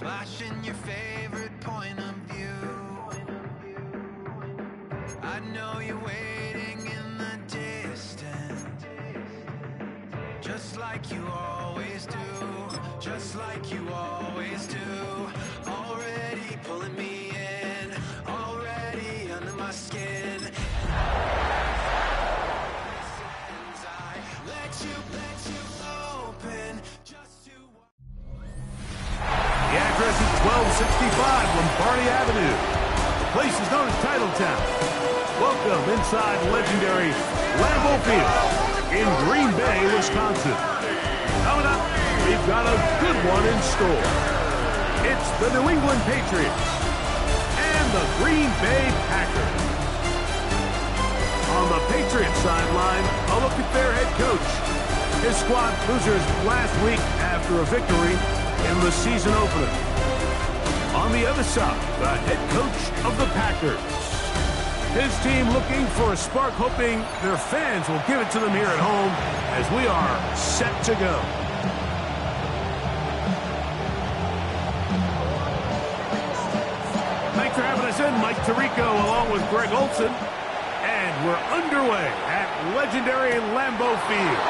flashing your favorite point of view. I know you're waiting in the distance, just like you always do, just like you always do. Already pulling me in, already under my skin. The address is 1265 Lombardi Avenue. The place is known as Titletown. Welcome inside legendary Lambeau Field in Green Bay, Wisconsin. Coming up, we've got a good one in store. It's the New England Patriots and the Green Bay Packers. On the Patriots sideline, a look at their head coach. His squad losers last week after a victory in the season opener. On the other side, the head coach of the Packers. His team looking for a spark, hoping their fans will give it to them here at home as we are set to go. Thanks for having us in, Mike Tirico along with Greg Olson. And we're underway at legendary Lambeau Field.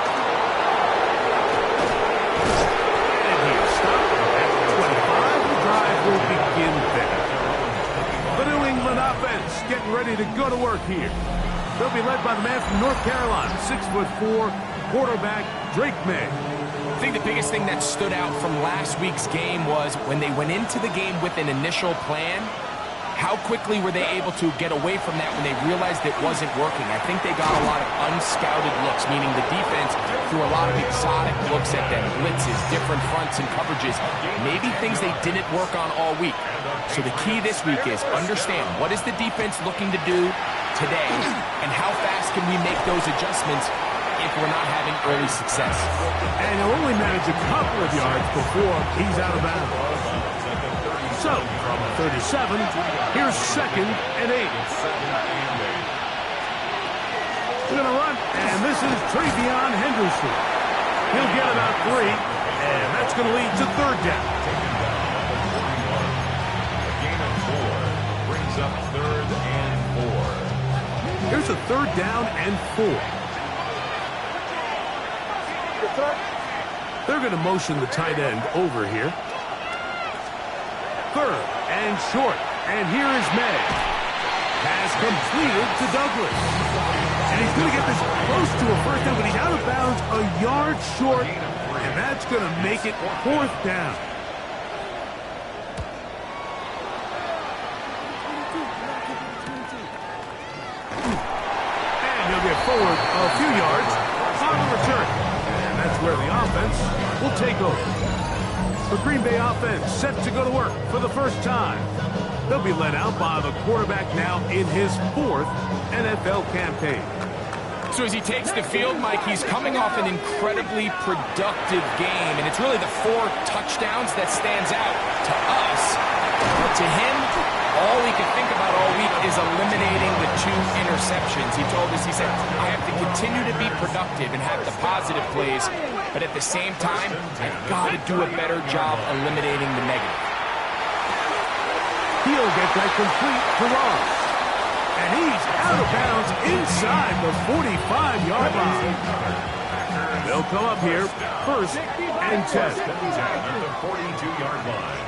And he's stopped at 25. The drive will begin there. The New England offense getting ready to go to work here. They'll be led by the man from North Carolina, 6'4", quarterback Drake May. I think the biggest thing that stood out from last week's game was when they went into the game with an initial plan, how quickly were they able to get away from that when they realized it wasn't working? I think they got a lot of unscouted looks, meaning the defense threw a lot of exotic looks at them, blitzes, different fronts and coverages, maybe things they didn't work on all week. So the key this week is understand what is the defense looking to do today, and how fast can we make those adjustments if we're not having early success. And he'll only manage a couple of yards before he's out of bounds. So, from 37, here's 2nd and 8. We're going to run, and this is Travion Henderson. He'll get about 3, and that's going to lead to 3rd down. Gain of 4 brings up 3rd and 4. Here's a 3rd down and 4. They're going to motion the tight end over here. 3rd and short. And here is May. Pass completed to Douglas. And he's going to get this close to a 1st down, but he's out of bounds a yard short. And that's going to make it 4th down. And he'll get forward a few yards on the return. And that's where the offense will take over. The Green Bay offense set to go to work for the first time. They'll be led out by the quarterback now in his 4th NFL campaign. So as he takes the field, Mike, he's coming off an incredibly productive game, and it's really the 4 touchdowns that stands out to us. But to him, all he could think about all week is eliminating the 2 interceptions. He told us, he said, I have to continue to be productive and have the positive plays, but at the same time, I've got to do a better job eliminating the negative. He'll get that complete to Ross. And he's out of bounds inside the 45-yard line. They'll come up here, 1st and 10. At the 42-yard line.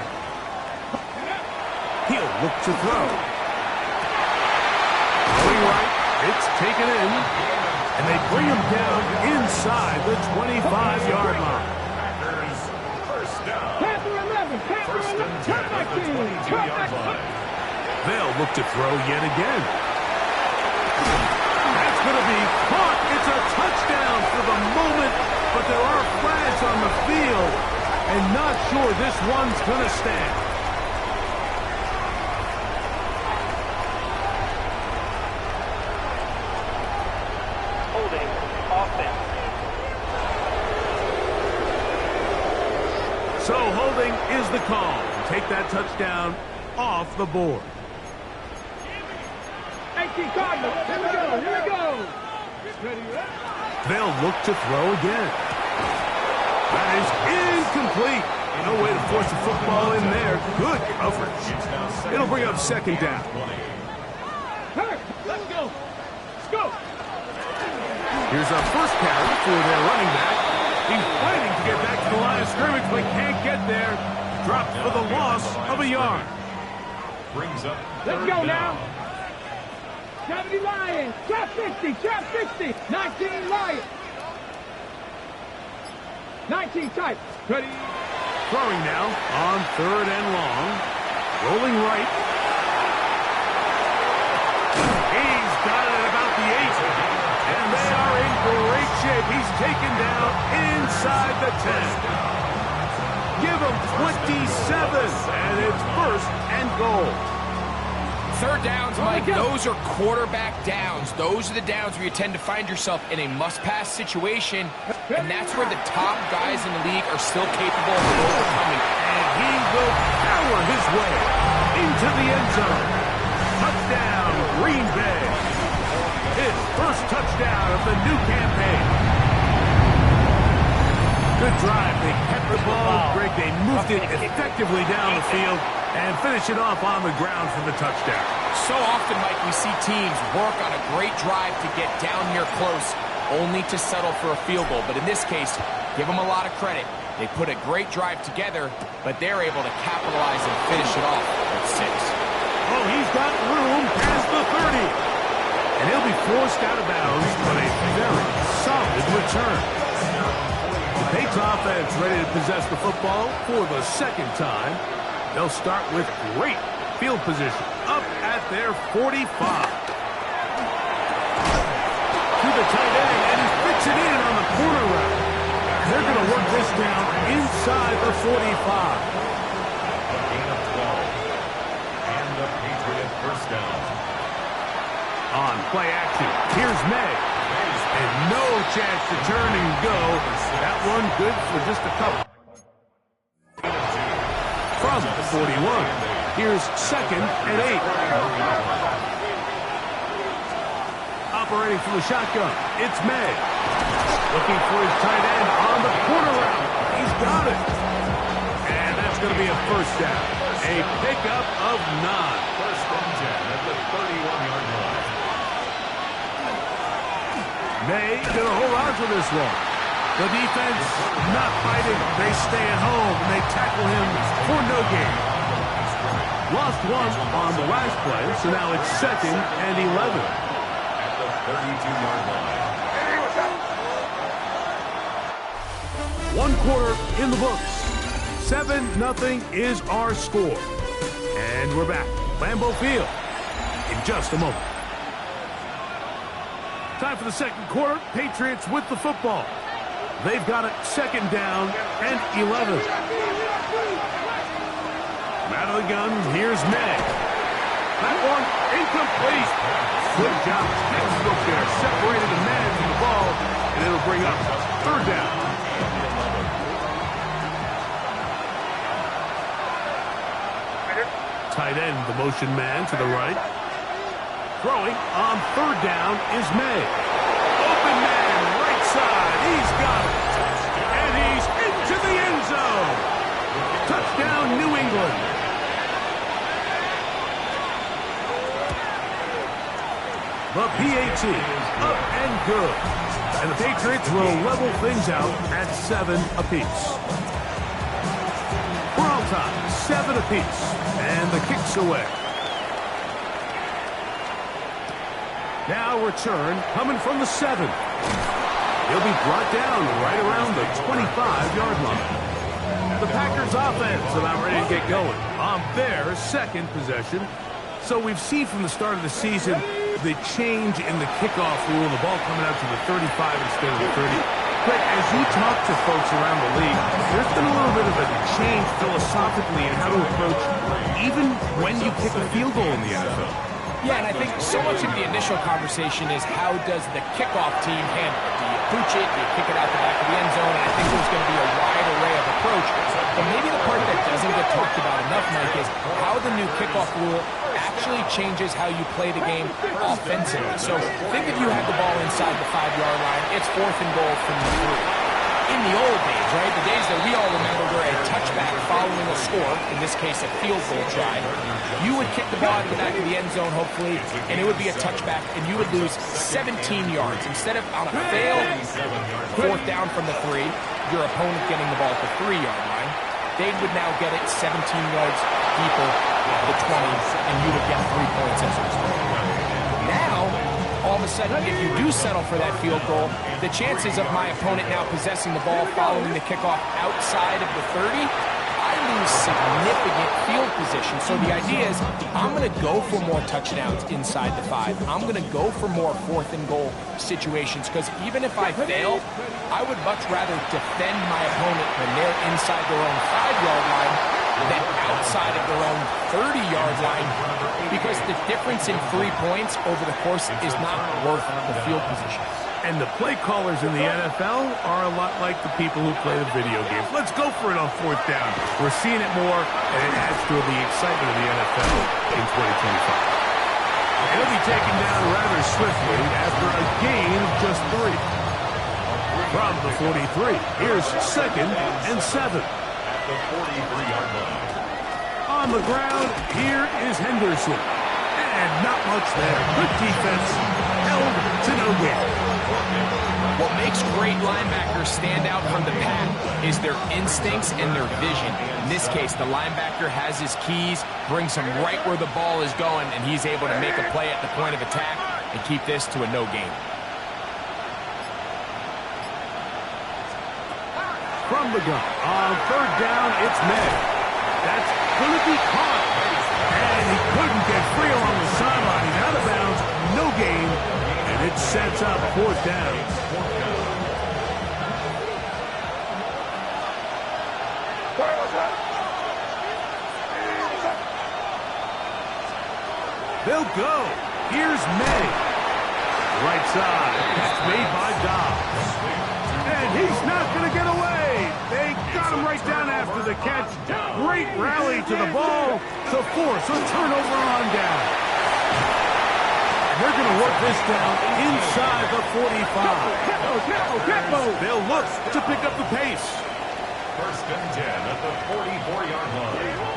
He'll look to throw. Going right, it's taken in. And they bring him down inside the 25-yard line. First down. First and 10 at the 22-yard line. They'll look to throw yet again. That's going to be caught. It's a touchdown for the moment, but there are flags on the field, and not sure this one's going to stand. So holding is the call. Take that touchdown off the board. They'll look to throw again. That is incomplete. And no way to force the football in there. Good coverage. It'll bring up second down. Let's go. Let's go. Here's our first carry for their running back. He's fighting to get back to the line of scrimmage, but can't get there. Dropped for the loss of a yard. Brings up. Let's go now. 70 Lions. Trap 50. Trap 50. 19 Lions. 19 tight. Ready. Throwing now on third and long. Rolling right. He's got it at about the 8. And they are in great shape. He's taken down inside the 10. Give him 27. And it's first and goal. Third downs, Mike, those are quarterback downs. Those are the downs where you tend to find yourself in a must-pass situation, and that's where the top guys in the league are still capable of overcoming. And he will power his way into the end zone. Touchdown, Green Bay. His first touchdown of the new campaign. Good drive. They kept the ball. Greg, they moved it effectively down the field and finish it off on the ground for the touchdown. So often, Mike, we see teams work on a great drive to get down here close, only to settle for a field goal. But in this case, give them a lot of credit. They put a great drive together, but they're able to capitalize and finish it off with 6. Oh, he's got room past the 30. And he'll be forced out of bounds, but a very solid return. The Patriots offense ready to possess the football for the second time. They'll start with great field position up at their 45. To the tight end, and he fits it in on the corner route. They're going to work this down inside the 45. A gain of 12. And the Patriot first down. On play action, here's May. And no chance to turn and go. That one good for just a couple. From the 41, here's second and 8. Operating from the shotgun, it's May. Looking for his tight end on the corner route. He's got it. And that's going to be a first down. A pickup of 9. First and 10 at the 31-yard line. May going to hold on to this one. The defense not fighting. They stay at home, and they tackle him for no gain. Lost one on the last play, so now it's second and 11. At the 32-yard line. 1 quarter in the books. 7-0 is our score. And we're back. Lambeau Field in just a moment. Time for the second quarter. Patriots with the football. They've got it second down and 11. Out of the gun, here's May. That one incomplete. Good job. Textbook there. Separated the man from the ball, and it'll bring up third down. Tight end, the motion man to the right. Throwing on third down is May. Open man, right side. He's got it. And he's into the end zone. Touchdown, New England. The PAT, up and good. And the Patriots will level things out at 7 apiece. We're on top, 7 apiece. And the kick's away. Now return coming from the 7. He'll be brought down right around the 25-yard line. The Packers offense about ready to get going on their second possession. So we've seen from the start of the season the change in the kickoff rule, the ball coming out to the 35 instead of the 30. But as you talk to folks around the league, there's been a little bit of a change philosophically in how to approach even when you kick a field goal in the NFL. Yeah, and I think so much of the initial conversation is how does the kickoff team handle it? Do you pooch it? Do you kick it out the back of the end zone? And I think there's going to be a wide array of approach. But maybe the part that doesn't get talked about enough, Mike, is how the new kickoff rule actually changes how you play the game offensively. So think if you had the ball inside the 5-yard line, it's 4th and goal from the 3. In the old days, right, the days that we all remember where a touchback fourth, in this case a field goal try, you would kick the ball out of the back of the end zone, hopefully, and it would be a touchback, and you would lose 17 yards. Instead of on a failed fourth down from the 3, your opponent getting the ball at the 3-yard line, they would now get it 17 yards deeper at the 20, and you would get 3 points as a result. Now, all of a sudden, if you do settle for that field goal, the chances of my opponent now possessing the ball following the kickoff outside of the 30, I lose significant field position. So the idea is I'm going to go for more touchdowns inside the 5. I'm going to go for more fourth and goal situations, because even if I fail, I would much rather defend my opponent when they're inside their own 5-yard line than outside of their own 30-yard line, because the difference in 3 points over the course is not worth the field position. And the play callers in the NFL are a lot like the people who play the video games. Let's go for it on fourth down. We're seeing it more, and it adds to the excitement of the NFL in 2025. He'll be taken down rather swiftly after a gain of just 3. From the 43, here's 2nd and 7. At the 43-yard line. On the ground, here is Henderson. And not much there. Good defense. Held to no gain. What makes great linebackers stand out from the pack is their instincts and their vision. In this case, the linebacker has his keys, brings him right where the ball is going, and he's able to make a play at the point of attack and keep this to a no gain. From the gun, on third down, it's May. That's going to be caught. And he couldn't get free along the sideline. He's out of bounds, no gain, and it sets up fourth down. They'll go. Here's May. Right side. That's made by Dobbs. And he's not going to get away. They got him right down after the catch. Great rally to the ball to force a turnover on down. They're going to work this down inside the 45. They'll look to pick up the pace. 1st and 10 at the 44-yard line.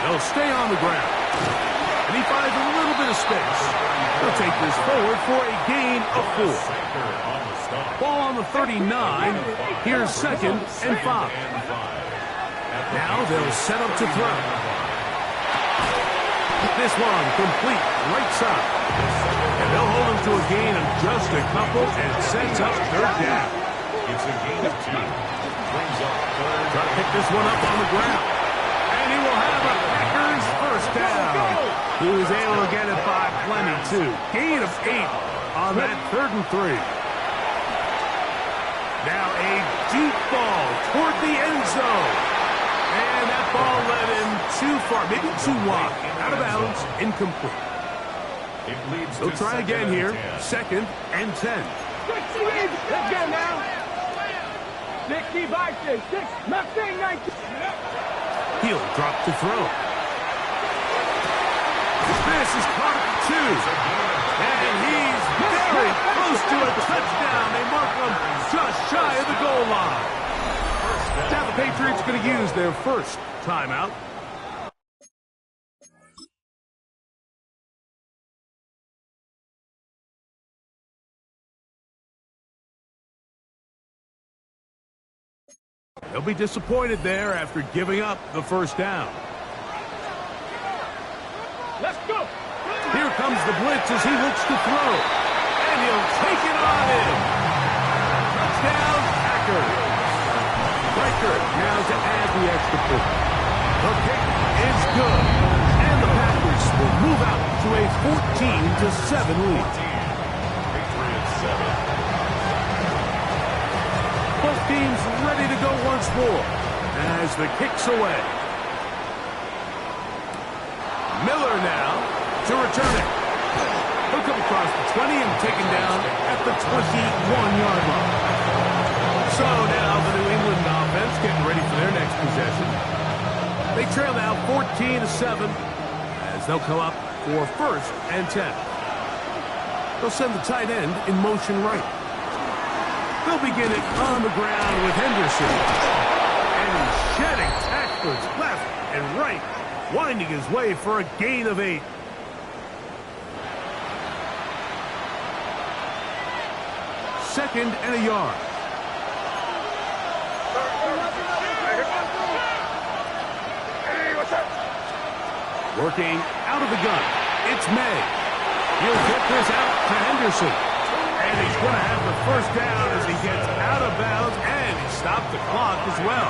They'll stay on the ground. And he finds a little bit of space. He'll take this forward for a gain of 4. Ball on the 39. Here's 2nd and 5. Now they'll set up to throw. This one complete right side. And they'll hold him to a gain of just a couple and sets up third down. It's a gain of 2. Brings up third. Try to pick this one up on the ground. And he will have a Packers first down. He was able to get it by plenty, too. Gain of 8 on that 3rd and 3. Now a deep ball toward the end zone. And that ball led him too far, maybe too wide. Out of bounds, incomplete. It leads They'll to try again here. 2nd and 10. Let's go now. 60 by 6. 19. He'll drop to throw. This is caught at 2. And he's very close to a touchdown. They mark him just shy of the goal line. Now the Patriots going to use their first timeout. They'll be disappointed there after giving up the first down. Let's go. Here comes the blitz as he looks to throw. And he'll take it on in. Touchdown, Packers. Riker now to add the extra point. The kick is good. And the Packers will move out to a 14-7 lead. Patriots 7. Both teams ready to go once more as the kick's away. Miller now to return it. He'll come across the 20 and taken down at the 21-yard line. So now the New England offense getting ready for their next possession. They trail now 14-7 as they'll come up for 1st and 10. They'll send the tight end in motion right. They'll begin it on the ground with Henderson. Henderson. And he's shedding tacklers left and right, winding his way for a gain of 8. Second and a yard. Working out of the gun. It's May. He'll get this out to Henderson. And he's going to have the first down as he gets out of bounds, and he stopped the clock as well.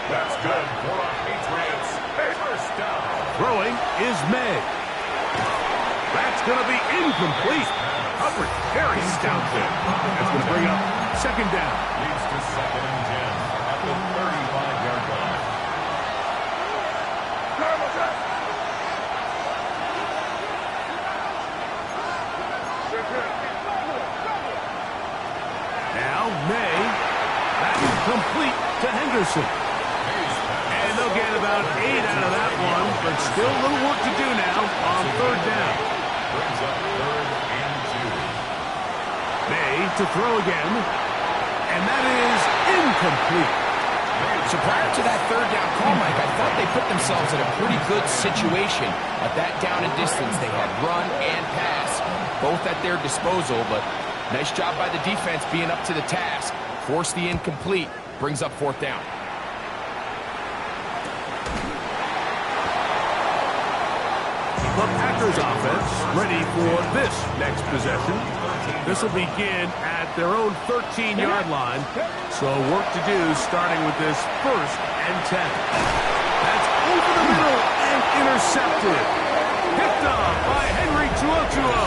That's good for our Patriots. First down. Throwing is May. That's going to be incomplete. Coverage very stout there. That's going to bring up second down. Leads to second and 10 at the 35-yard line. Now May. That is complete to Henderson. And they'll get about 8 out of that one, but still a little work to do now on third down. Brings up third and 2. May to throw again, and that is incomplete. So prior to that third down call, Mike, I thought they put themselves in a pretty good situation. At that down and distance, they had run and pass, both at their disposal, but nice job by the defense being up to the task. Force the incomplete, brings up fourth down. The Packers offense ready for this next possession. This will begin at their own 13-yard line. So work to do starting with this first and 10. That's over the middle and intercepted. Picked up by Henry Tuotuo.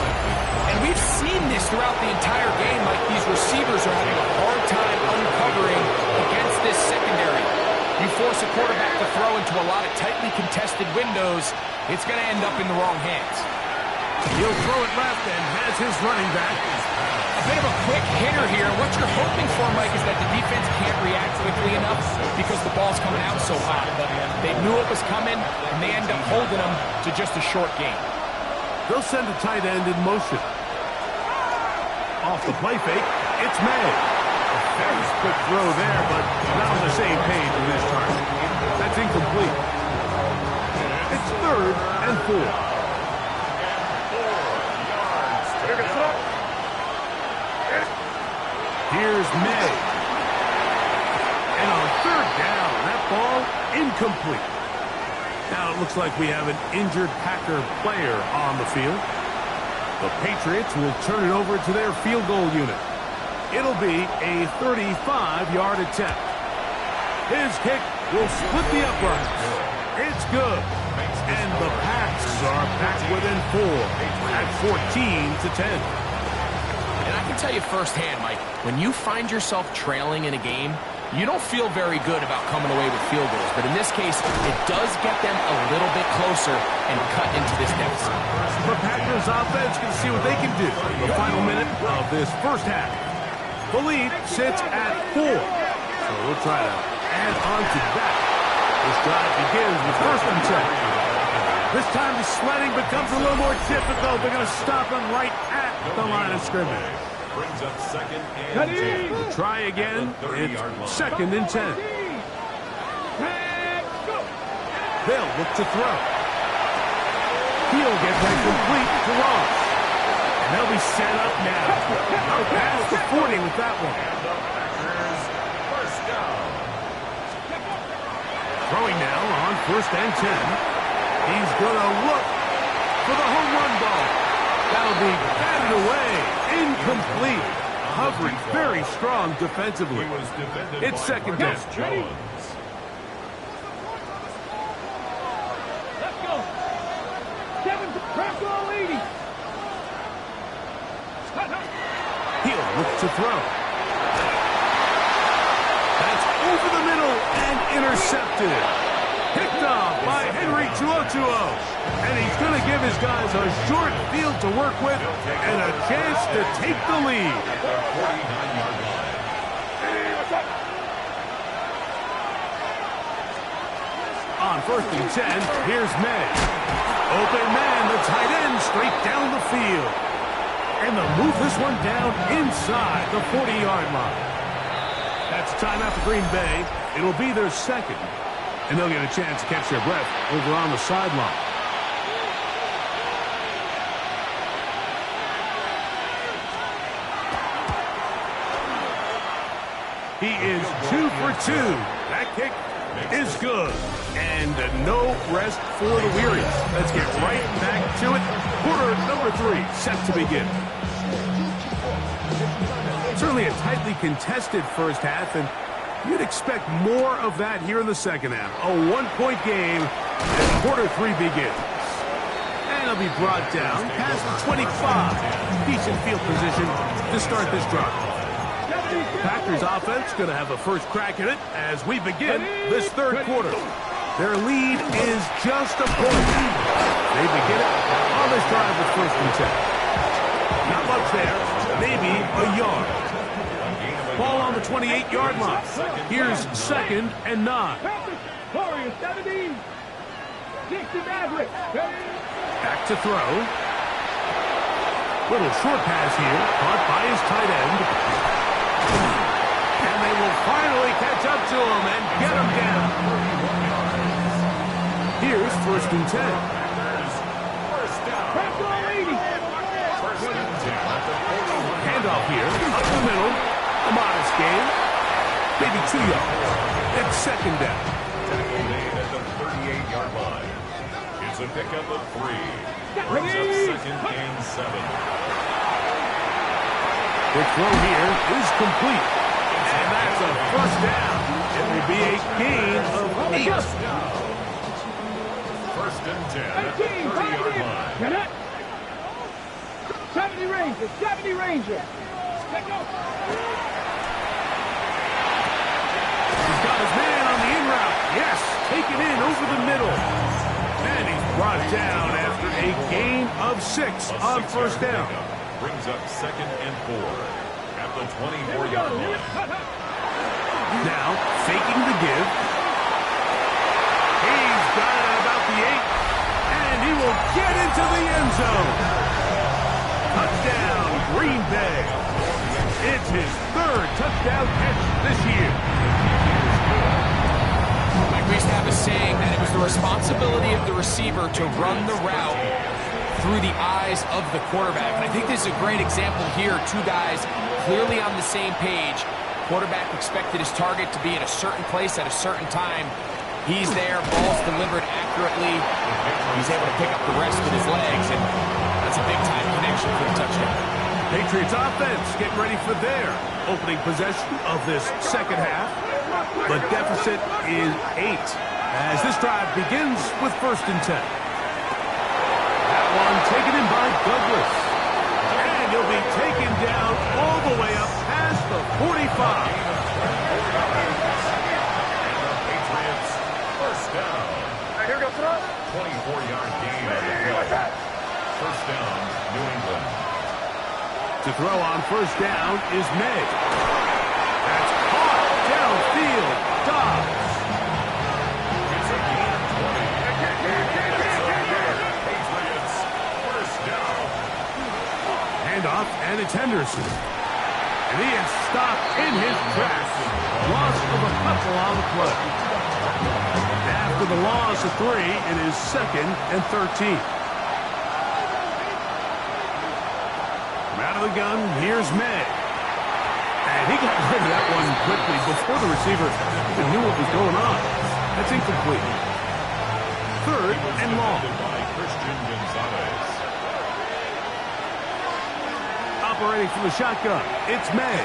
And we've seen this throughout the entire game, like these receivers are having a hard time uncovering against this secondary. You force a quarterback to throw into a lot of tightly contested windows, it's going to end up in the wrong hands. He'll throw it left and has his running back. A bit of a quick hitter here. What you're hoping for, Mike, is that the defense can't react quickly enough because the ball's coming out so hot. But they knew it was coming, and they end up holding them to just a short game. They'll send a tight end in motion. Off the play fake, it's May. A very quick throw there, but not on the same page with his target. That's incomplete. It's third and 4. Here's May. And on third down, that ball incomplete. Now it looks like we have an injured Packer player on the field. The Patriots will turn it over to their field goal unit. It'll be a 35-yard attempt. His kick will split the uprights. It's good. And the Pats are back within 4 at 14-10. And I can tell you firsthand, Mike, when you find yourself trailing in a game, you don't feel very good about coming away with field goals. But in this case, it does get them a little bit closer and cut into this deficit. The Packers offense can see what they can do in the final minute of this first half. The lead sits at 4. So we'll try to add on to that. This drive begins with first and 10. This time the sledding becomes a little more difficult. They're going to stop him right at the line of scrimmage. Brings up second and 10. We'll try again. It's second and 10. They'll look to throw. He'll get that complete to Ross. And they'll be set up now. No pass to 40 with that one. And the Packers first down. Throwing now on first and 10. He's going to look for the home run ball. That'll be batted away. Incomplete. Hovering very strong defensively. He was defended It's by second down. Marcus Jones. Let's go. Kevin, crack all 80. He'll look to throw. That's over the middle and intercepted. Picked off by Henry Tuotuo. And he's going to give his guys a short field to work with and a chance to take the lead. At the 49-yard line. On first and 10, here's May. Open man, the tight end, straight down the field. And they'll move this one down inside the 40-yard line. That's a timeout for Green Bay. It'll be their second. And they'll get a chance to catch their breath over on the sideline. He is 2 for 2. That kick is good. And no rest for the weary. Let's get right back to it. Quarter number 3 set to begin. Certainly a tightly contested first half, and you'd expect more of that here in the second half. A one-point game as quarter 3 begins. And he'll be brought down past the 25. Decent field position to start this drive. Packers offense going to have a first crack at it as we begin this third quarter. Their lead is just a point. They begin it on this drive with first and 10. Not much there, maybe a yard. Ball on the 28-yard line. Here's second and 9. Warriors 17. 60 Maverick. Back to throw. Little short pass here, caught by his tight end. And they will finally catch up to him and get him down. Here's first and 10. Handoff here, up the middle. A modest gain. Maybe 2 yards. It's second down. Tackle made at the 38-yard line. It's a pickup of 3. Brings up second and 7. The throw here is complete. And that's a first down. It will be a gain of 8. First and 10 at the 30-yard line. 70 Rangers, 70 Rangers. He's got his man on the in route. Yes, taken in over the middle. And he's brought down after a gain of 6 on first down. Brings up second and 4 at the 24-yard line. Now, faking the give. He's got it at about the 8. And he will get into the end zone. Touchdown, Green Bay. It's his 3rd touchdown catch this year. Like we used to have a saying that it was the responsibility of the receiver to run the route through the eyes of the quarterback. And I think this is a great example here. 2 guys clearly on the same page. Quarterback expected his target to be at a certain place at a certain time. He's there, ball's delivered accurately. He's able to pick up the rest with his legs, and that's a big-time connection for the touchdown. Patriots offense getting ready for their opening possession of this second half. The deficit is 8 as this drive begins with first and 10. That one taken in by Douglas. And he'll be taken down all the way up past the 45. Patriots first down. Here goes throw. 24-yard gain on the play. First down, New England. To throw on first down is May. That's caught downfield. Dobbs. It's a gain of 20. Patriots first down. Handoff, and it's Henderson. And he is stopped in his tracks. Loss of a couple on the play. After the loss of 3, it is second and 13. From out of the gun, here's May. And he got rid of that one quickly before the receiver even knew what was going on. That's incomplete. Third and long. By Christian Gonzalez. Operating from the shotgun, it's May.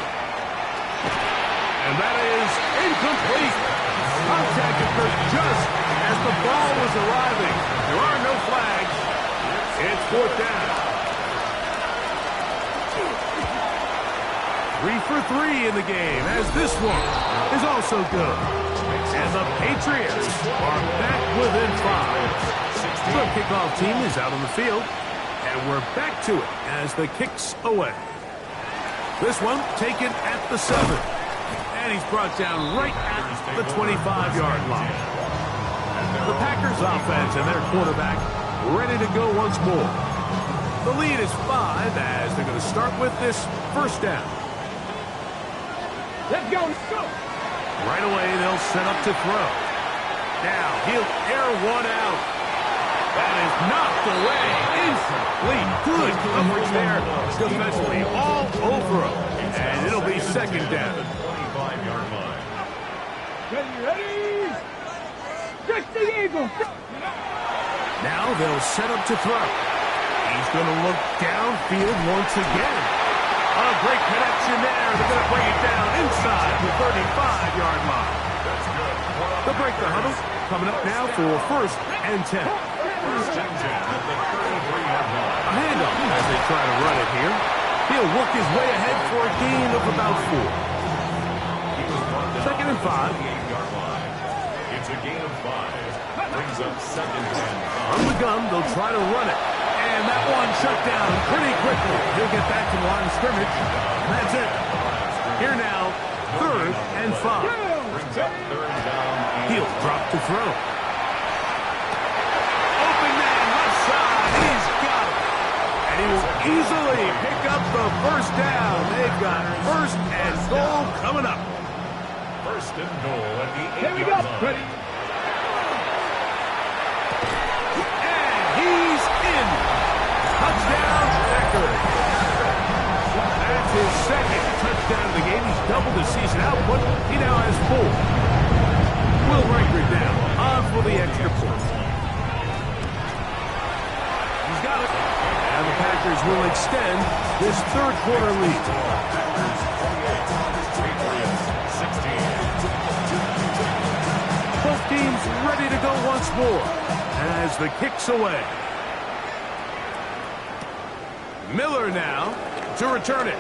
And that is incomplete. Contact occurred just as the ball was arriving. There are no flags. It's fourth down. 3 for 3 in the game, as this one is also good. And the Patriots are back within 5. The kickoff team is out on the field, and we're back to it as the kick's away. This one taken at the 7. And he's brought down right at the 25-yard line. The Packers offense and their quarterback ready to go once more. The lead is 5 as they're going to start with this first down. Let's go. Let's go. Right away, they'll set up to throw. Now, he'll air one out. That is knocked away. Incomplete. Good coverage there. Defensively all over him. And it'll be second down. 25-yard line. Ready? 60 Eagles. Now they'll set up to throw. He's going to look downfield once again. A great connection there. They're going to bring it down inside the 35-yard line. They'll break the huddle. Coming up now for first and 10. First and 10 at the 33-yard line. A handoff as they try to run it here. He'll work his way ahead for a gain of about 4. Second and 5. 28-yard line. It's a gain of 5. Brings up second and 5. On the gun, they'll try to run it. And that one shut down pretty quickly. He'll get back to the line of scrimmage. That's it. Here now, third and 5. Brings up third down. He'll drop to throw. Open man, left side. He's got it. And he will easily pick up the first down. They've got first and goal coming up. First and goal at the 8-yard Here we go. line. Ready? And he's in. Touchdown, Packers. That's his second touchdown of the game. He's doubled his season output. He now has 4. Will Riker down on for the extra point. He's got it. And the Packers will extend this third quarter lead. Both teams ready to go once more as the kick's away. Miller now to return it.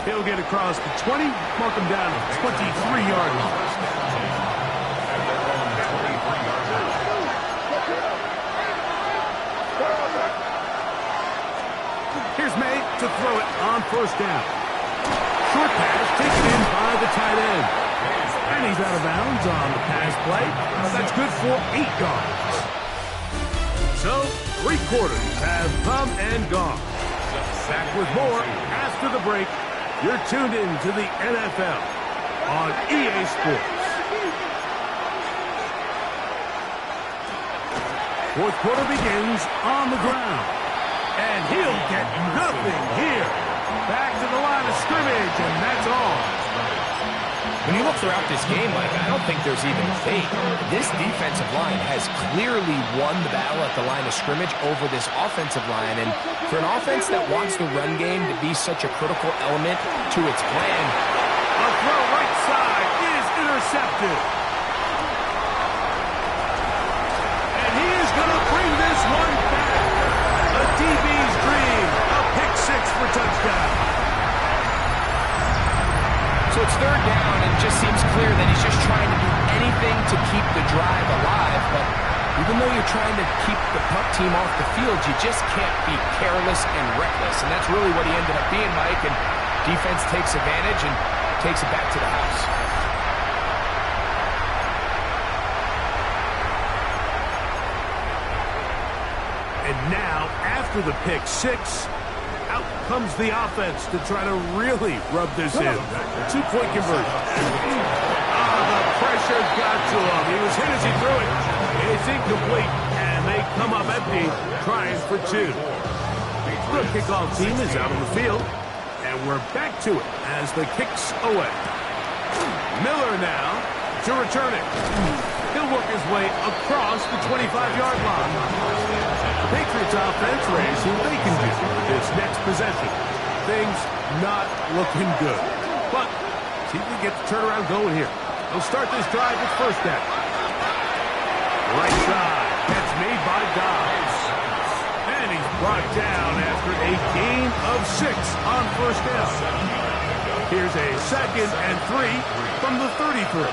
He'll get across the 20, mark him down at 23-yard line. Here's May to throw it on first down. Short pass taken in by the tight end. And he's out of bounds on the pass play. That's good for 8 yards. So, 3 quarters have come and gone. Back with more after the break. You're tuned in to the NFL on EA Sports. Fourth quarter begins on the ground. And he'll get nothing here. Back to the line of scrimmage, and that's all. When you look throughout this game, Mike, I don't think there's even debate. This defensive line has clearly won the battle at the line of scrimmage over this offensive line. And for an offense that wants the run game to be such a critical element to its plan, A throw right side is intercepted. And he is going to bring this one back. A DB's dream. A pick 6 for touchdown. so it's third down, and it just seems clear that he's just trying to do anything to keep the drive alive. But even though you're trying to keep the pup team off the field, you just can't be careless and reckless. And that's really what he ended up being, Mike. And defense takes advantage and takes it back to the house. And now, after the pick 6, out comes the offense to try to really rub this in. 2-point conversion. The pressure got to him. He was hit as he threw it. It's incomplete, and they come up empty, trying for 2. The kickoff team is out on the field, and we're back to it as the kick's away. Miller now to return it. He'll work his way across the 25-yard line. The Patriots offense ready to see what they can do with this next possession. Things not looking good. But see if we get the turnaround going here. They'll start this drive with first down. Right side. Catch made by Dobbs. And he's brought down after a gain of 6 on first down. Here's a 2nd and 3 from the 33.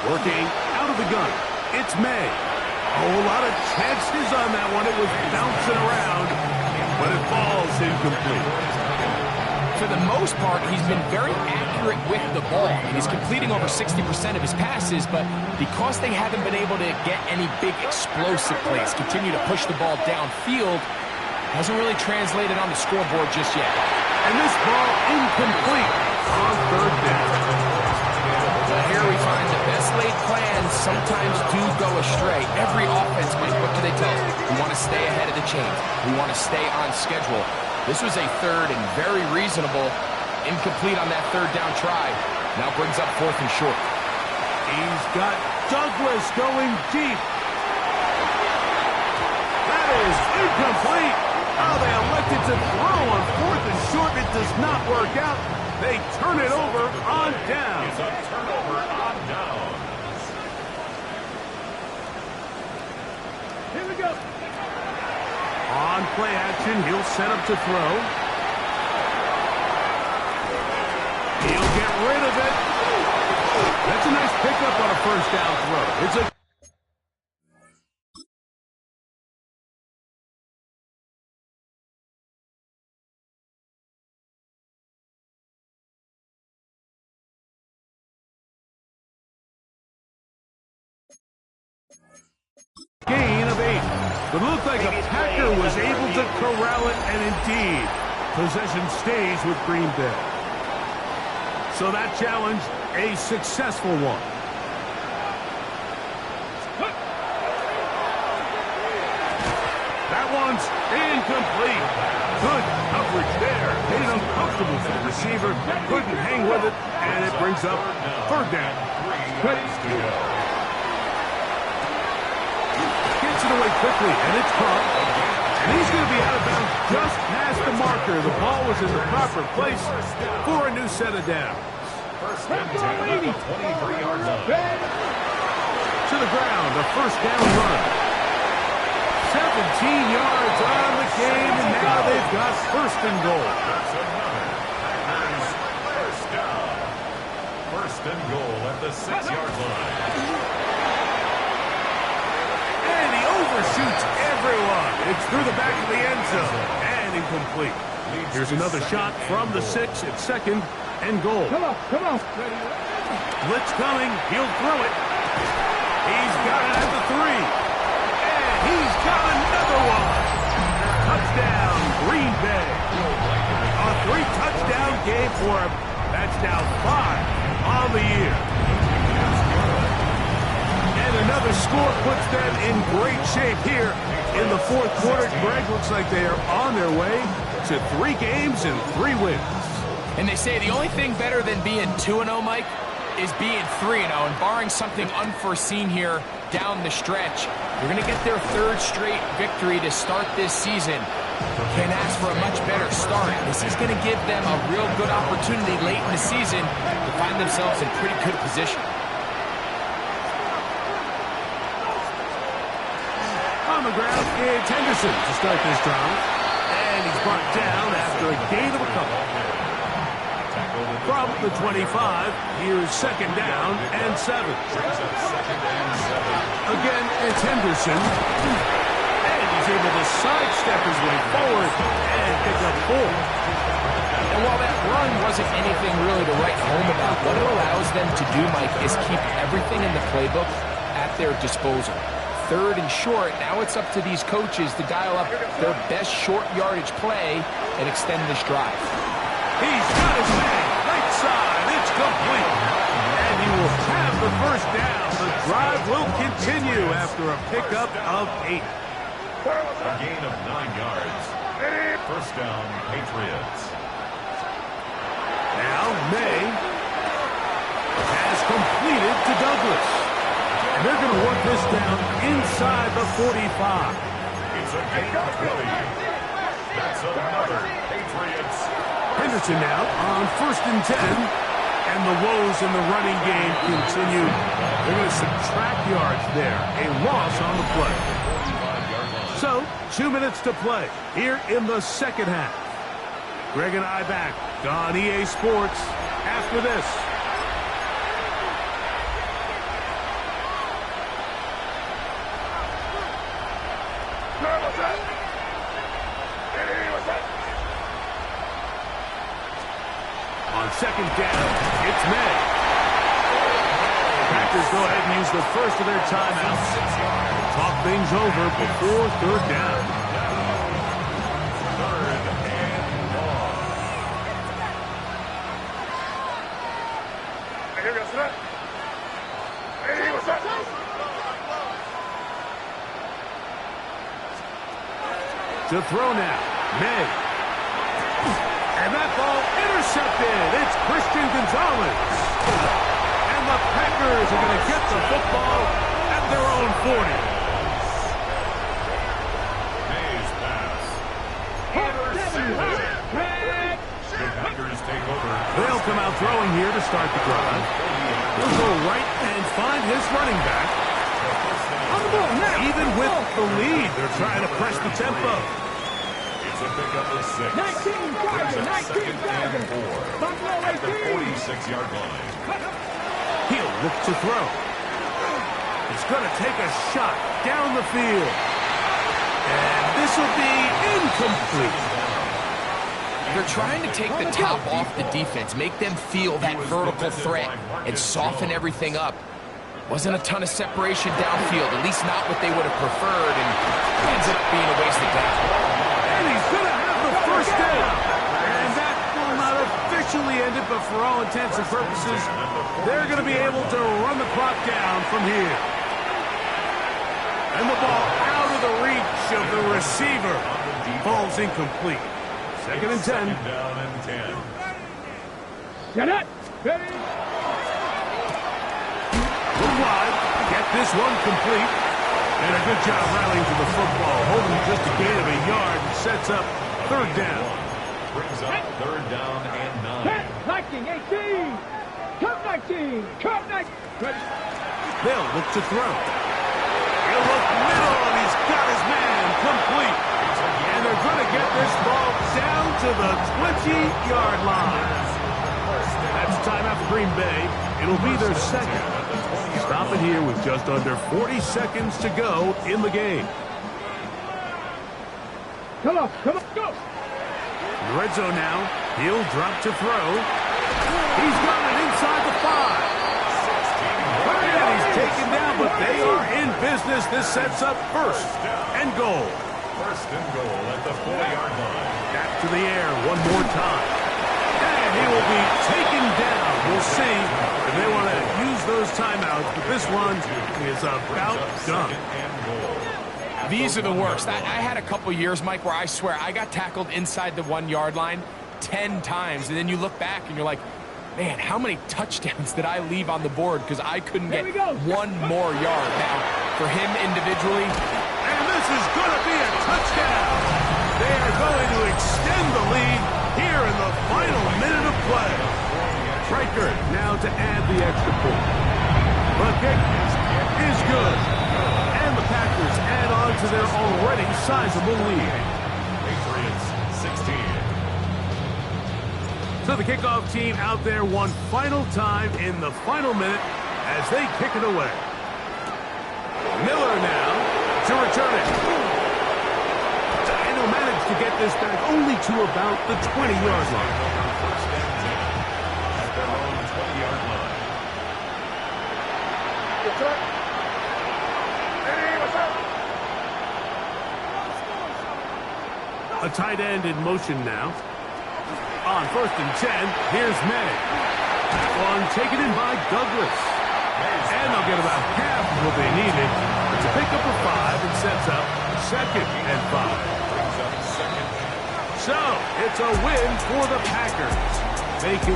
Working out of the gun. It's May. A whole lot of chances on that one. It was bouncing around, but it falls incomplete. For the most part, he's been very accurate with the ball. He's completing over 60% of his passes, but because they haven't been able to get any big explosive plays, continue to push the ball downfield, hasn't really translated on the scoreboard just yet. And this ball incomplete on third down. Well, here we find the best laid plans sometimes do go astray. Every offense, Mike, what do they tell us? We want to stay ahead of the chain. We want to stay on schedule. This was a third and very reasonable. Incomplete on that third down try. Now brings up fourth and short. He's got Douglas going deep. That is incomplete. Oh, they elected to throw on fourth and short. It does not work out. They turn it over on down. It's a turnover on down. Here we go. On play action, he'll set up to throw. He'll get rid of it. That's a nice pickup on a first down throw. It's a gain of 8. But it looked like a Packer was able to corral it, and indeed, possession stays with Green Bay. So that challenge, a successful one. That one's incomplete. Good coverage there. Made it uncomfortable for the receiver. Couldn't hang with it, and it brings up third down. 3 plays to go. Gets it away quickly, and it's caught. And he's going to be out of bounds just past the marker. The ball was in the proper place for a new set of downs. First and 10 at the 23-yard line. To the ground, a first down run. 17 yards on the game, and now they've got first and goal. That's another Packers first down. First and goal at the 6-yard line. And he overshoots everyone. It's through the back of the end zone and incomplete. Here's another shot from the 6 at second and goal. Come on, come on. Blitz coming. He'll throw it. He's got it at the 3. And he's got another one. Touchdown, Green Bay. A 3-touchdown game for him. That's now 5 on the year. And another score puts them in great shape here in the fourth quarter. Greg, looks like they are on their way to 3 games and 3 wins. And they say the only thing better than being 2-0, Mike, is being 3-0. And barring something unforeseen here down the stretch, they're going to get their 3rd straight victory to start this season. Can't ask for a much better start. This is going to give them a real good opportunity late in the season to find themselves in pretty good position. On the ground, it's Henderson to start this drive. And he's brought down after a gain of a couple. From the 25, here's second down and 7. Again, it's Henderson. And he's able to sidestep his way forward and pick up 4. And while that run wasn't anything really to write home about, what it allows them to do, Mike, is keep everything in the playbook at their disposal. 3rd and short, now it's up to these coaches to dial up their best short yardage play and extend this drive. He's got his man. Right side. It's complete. And he will have the first down. The drive will continue after a pickup of 8. A gain of 9 yards. First down, Patriots. Now May has completed to Douglas. And they're going to work this down inside the 45. It's a gain of 20. That's another Patriots. Henderson now on 1st and 10. And the woes in the running game continue. They're going to subtract yards there. A loss on the play. So, 2 minutes to play here in the second half. Greg and I back on EA Sports after this. second down. It's May. Packers go ahead and use the first of their timeouts. Talk things over before third down. To throw now, May. And that ball intercepted. It's Christian Gonzalez. And the Packers are going to get the football at their own 40. May's pass. Intercepted. The Packers take over. They'll come out throwing here to start the drive. He'll go right and find his running back. Even with the lead, they're trying to press the tempo. It's a pickup of 6. 19 target, 19 target. At the 46-yard line. He'll look to throw. He's going to take a shot down the field. And this will be incomplete. They're trying to take the top off the defense, make them feel that vertical threat, and soften everything up. Wasn't a ton of separation downfield, at least not what they would have preferred, and ends up being a wasted down. And he's going to have the first down. And that will not officially end it, but for all intents and purposes, they're going to be able to run the clock down from here. And the ball out of the reach of the receiver. Ball's incomplete. Second and 10. Second down and 10. Get it. Ready. Look wide. Get this one complete. And a good job rallying to the football. Holding just a gain of a yard and sets up third down. Brings up third down and 9. 19, 18. Come 19. Come 19. Ready. They'll look to throw. He'll look middle, and he's got his man complete. And they're going to get this ball down to the 20-yard line. That's a timeout for Green Bay. It'll be their second. Stop it here with just under 40 seconds to go in the game. Come on, go. In the red zone now. He'll drop to throw. He's got it inside the 5. And he's taken down, but they are in business. This sets up first and goal. First and goal at the 40-yard line. Back to the air one more time. And he will be taken down. We'll see if they want to use those timeouts, but this one is about done. These are the worst. I had a couple years, Mike, where I swear I got tackled inside the 1-yard line 10 times, and then you look back and you're like, man, how many touchdowns did I leave on the board because I couldn't get one more yard? Now, for him individually, and this is going to be a touchdown. They are going to extend the lead here in the final minute of play. Stryker now to add the extra point. The kick is good. And the Packers add on to their already sizable lead. Patriots 16. So the kickoff team out there one final time in the final minute as they kick it away. Miller now to return it. And he'll manage to get this back only to about the 20-yard line. First and 10 at their own 20-yard line. A tight end in motion now. On first and 10, here's May. That one taken in by Douglas. And they'll get about half of what they needed. It's a pickup of 5 and sets up second and 5. So, it's a win for the Packers. They can